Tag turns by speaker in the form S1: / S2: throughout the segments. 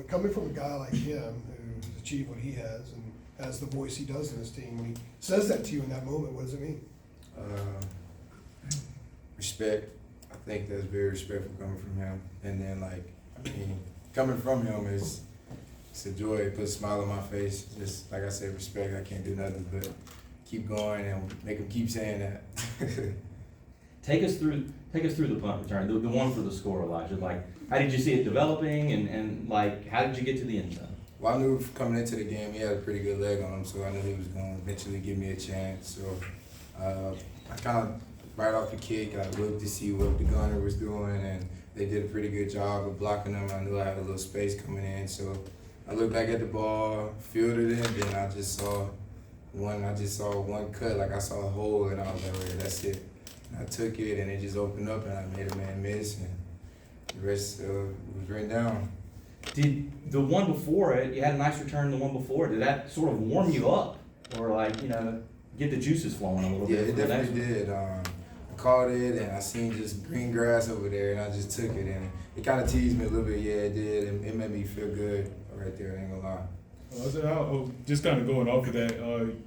S1: coming from a guy like him who's achieved what he has and has the voice he does in his team, when he says that to you in that moment, what does it mean?
S2: Respect. I think that's very respectful coming from him. And then, coming from him is it's a joy. It puts a smile on my face. Just like I said, respect. I can't do nothing but keep going and make him keep saying that.
S3: Take us through the punt return, the one for the score, Elijah. Like, how did you see it developing, and how did you get to the end zone?
S2: Well, I knew coming into the game he had a pretty good leg on him, so I knew he was going to eventually give me a chance. So I kind of, right off the kick, I looked to see what the gunner was doing, and they did a pretty good job of blocking him. I knew I had a little space coming in, so I looked back at the ball, fielded it, and then I just saw one cut, like I saw a hole, and I was like, oh, yeah, that's it. And I took it, and it just opened up, and I made a man miss, and the rest was written down.
S3: Did the one before it, you had a nice return the one before it, did that sort of warm you up? Or get the juices flowing a little bit?
S2: Yeah, it definitely did. I caught it, and I seen just green grass over there, and I just took it, and it kind of teased me a little bit. Yeah, it did. It made me feel good right there, I ain't gonna lie.
S4: Just kind of going off of that,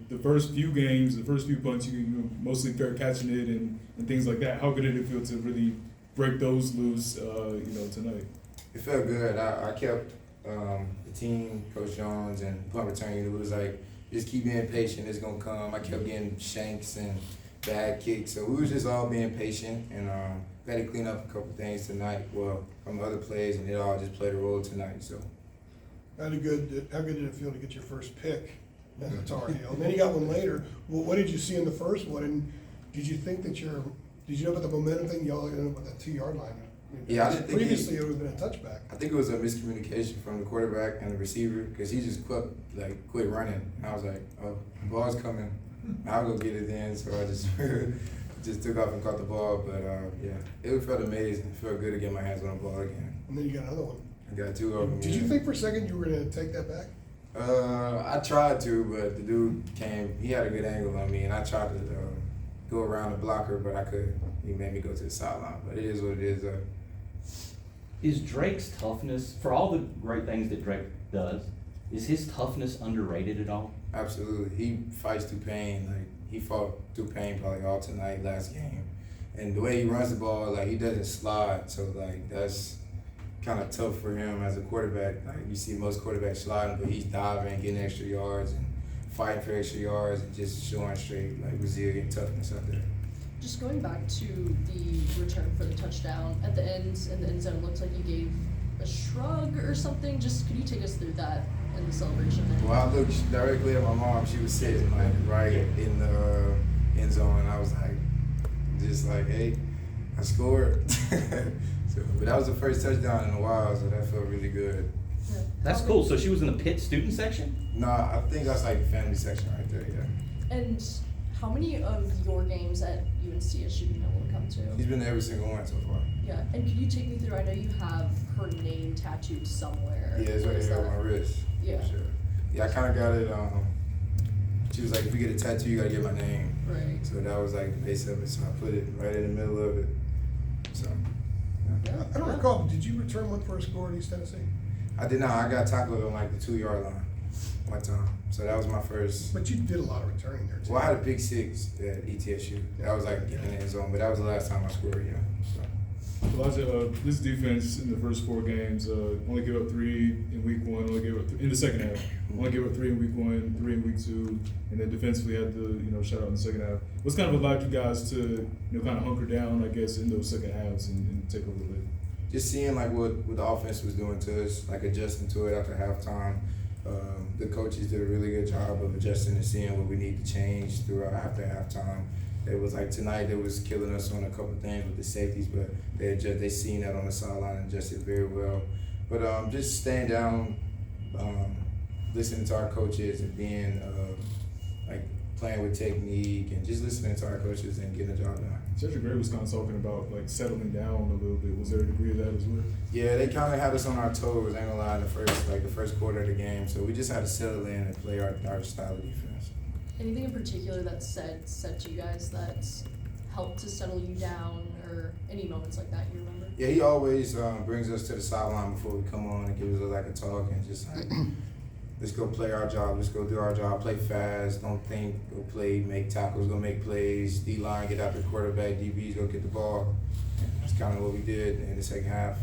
S4: the first few games, the first few punts, you mostly fair catching it and things like that. How good did it feel to really break those loose, tonight?
S2: It felt good. I kept the team, Coach Jones, and punt return unit was like, just keep being patient. It's gonna come. I kept getting shanks and bad kicks, so we was just all being patient, and we had to clean up a couple things tonight. Well, from other plays, and it all just played a role tonight. So.
S1: How good did it feel to get your first pick as a Tar Heel? And then you got one later. Well, what did you see in the first one? And did you think that did you know about the momentum thing? Y'all ended up with that 2-yard line.
S2: Yeah, I didn't think
S1: previously it would have been a touchback.
S2: I think it was a miscommunication from the quarterback and the receiver because he just quit running. And I was like, oh, the ball's coming. I'll go get it then. So I just just took off and caught the ball. But yeah, it felt amazing. It felt good to get my hands on the ball again.
S1: And then you got another one.
S2: I got 2 of them.
S1: Did you think for a second you were going to take that back?
S2: I tried to, but the dude came. He had a good angle on me, and I tried to go around the blocker, but I couldn't. He made me go to the sideline. But it is what it is.
S3: Is Drake's toughness, for all the great things that Drake does, is his toughness underrated at all?
S2: Absolutely. He fights through pain. Like, he fought through pain probably all tonight, last game. And the way he runs the ball, he doesn't slide. So, that's kind of tough for him as a quarterback. Like, you see most quarterbacks sliding, but he's diving, getting extra yards, and fighting for extra yards, and just showing straight, resilient toughness out there.
S5: Just going back to the return for the touchdown at the end in the end zone, looks like you gave a shrug or something. Just could you take us through that and the celebration there?
S2: Well, I looked directly at my mom. She was sitting right in the end zone, and I was hey, I scored. But that was the first touchdown in a while, so that felt really good.
S5: Yeah.
S3: That's cool. So she was in the Pitt student section?
S2: No, I think that's the family section right there, yeah.
S5: And how many of your games at UNC has she been able to come to?
S2: He's been to every single one so far.
S5: Yeah, and could you take me through, I know you have her name tattooed somewhere.
S2: Yeah, it's right here on my wrist.
S5: Yeah.
S2: Sure. Yeah, I kind of got it, she was like, if you get a tattoo, you got to get my name.
S5: Right.
S2: So that was the base of it, so I put it right in the middle of it. So, yeah.
S5: Yeah.
S1: I don't recall, but did you return one for a score at East Tennessee?
S2: I did not. I got tackled on the 2-yard line one time. So that was my first.
S1: But you did a lot of returning there, too.
S2: Well, I had a pick 6 at ETSU. That was getting in the end zone, but that was the last time I scored, yeah. So.
S4: Elijah, this defense in the first 4 games only gave up 3 in week 1, only gave up in the second half. Only gave up 3 in week 1, 3 in week 2, and then defensively had to shut out in the second half. What's kind of allowed you guys to kind of hunker down, I guess, in those second halves and take over the lead?
S2: Just seeing what the offense was doing to us, adjusting to it after halftime. The coaches did a really good job of adjusting and seeing what we need to change throughout after halftime. It was tonight they was killing us on a couple of things with the safeties, but they seen that on the sideline and adjusted very well. But just staying down, listening to our coaches and being playing with technique and just listening to our coaches and getting the job done.
S4: Cedric Gray was kind of talking about settling down a little bit. Was there a degree of that as well?
S2: Yeah, they kind of had us on our toes. I ain't gonna lie, in the first quarter of the game. So we just had to settle in and play our style of defense.
S5: Anything in particular that said to you guys that's helped to settle you down, or any moments like that you remember?
S2: Yeah, he always brings us to the sideline before we come on and gives us like a talk and just like, let's go play our job, let's go do our job, play fast, don't think, go play, make tackles, go make plays, D-line, get after the quarterback, DBs, go get the ball. That's kind of what we did in the second half.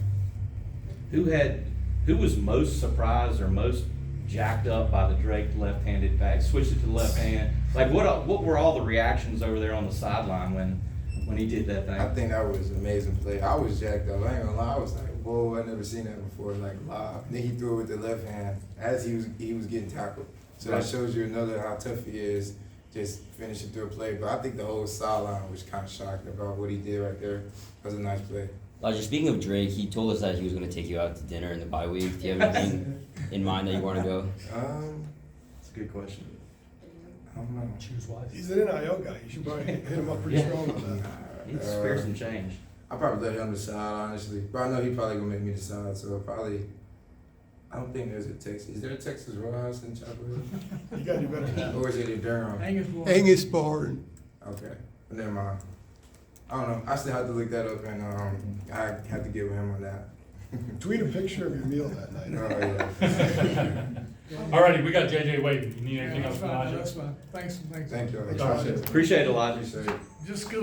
S3: Who was most surprised or most jacked up by the Drake left-handed back? Switched it to the left hand. Like what were all the reactions over there on the sideline when he did that thing?
S2: I think that was an amazing play. I was jacked up. I ain't gonna lie. I was like, whoa, I never seen that before, like live. Then he threw it with the left hand as he was getting tackled. So that shows you another how tough he is, just finishing through a play. But I think the whole sideline was kind of shocked about what he did right there. That was a nice play.
S6: Elijah, speaking of Drake, he told us that he was going to take you out to dinner in the bye week. Do you have anything in mind that you want to go?
S3: That's a good question.
S2: I don't know.
S7: Choose wisely.
S1: He's an NIL guy. You should probably hit him up pretty
S3: Yeah.
S1: strong on that.
S3: He'd spare some change.
S2: I probably let him decide, honestly. But I know he probably gonna make me decide. So probably, I don't think there's a Texas. Is there a Texas Roadhouse in Chapel Hill?
S1: You gotta do better than that.
S2: Or is it in Durham?
S1: Angus Barn.
S2: Okay, but never mind. I don't know. I still have to look that up, and I have to get with him on that.
S1: Tweet a picture of your meal that night.
S2: Oh yeah.
S7: Alrighty, we got JJ waiting. You need anything
S8: Yeah,
S7: else
S8: that's
S7: from
S8: fine,
S7: Elijah?
S8: that's fine. Thanks.
S2: Thank you.
S7: Appreciate it.
S3: Appreciate it, Elijah.
S2: Appreciate it.
S8: Just good.